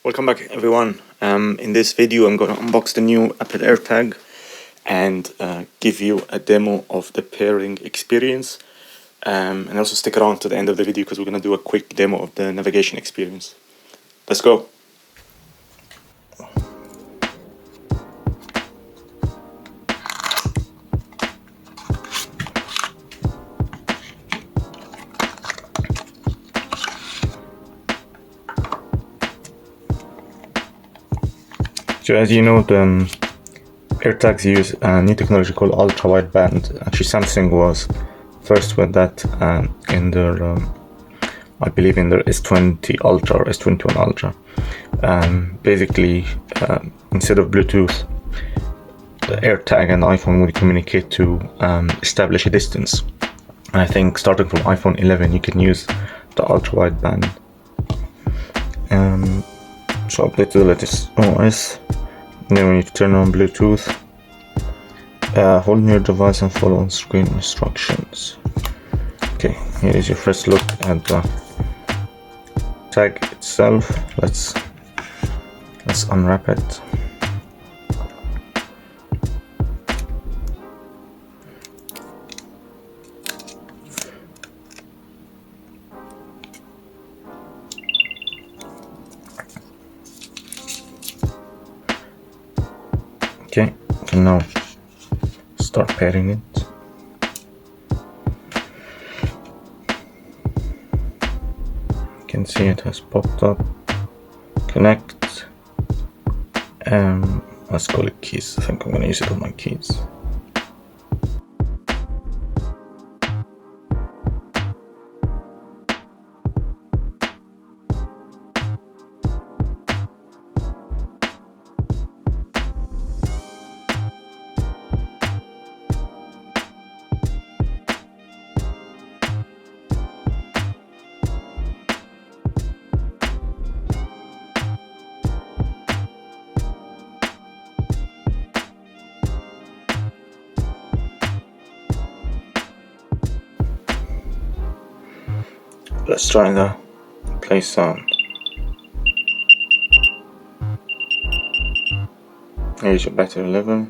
Welcome back everyone. In this video I'm going to unbox the new Apple AirTag and give you a demo of the pairing experience, and also stick around to the end of the video because we're going to do a quick demo of the navigation experience. Let's go. So as you know, the AirTags use a new technology called ultra-wideband. Actually, Samsung was first with that in their, I believe in their S20 Ultra or S21 Ultra. Basically, instead of Bluetooth, the AirTag and iPhone would communicate to establish a distance. And I think starting from iPhone 11, you can use the ultra-wideband. So update to the latest OS. Then we need to turn on Bluetooth, hold near device and follow on screen instructions. Okay, here is your first look at the tag itself. Let's unwrap it. Okay, can now start pairing it. You can see it has popped up. Connect. Let's call it keys. I think I'm gonna use it on my keys. Let's try the play sound. Here's your battery level.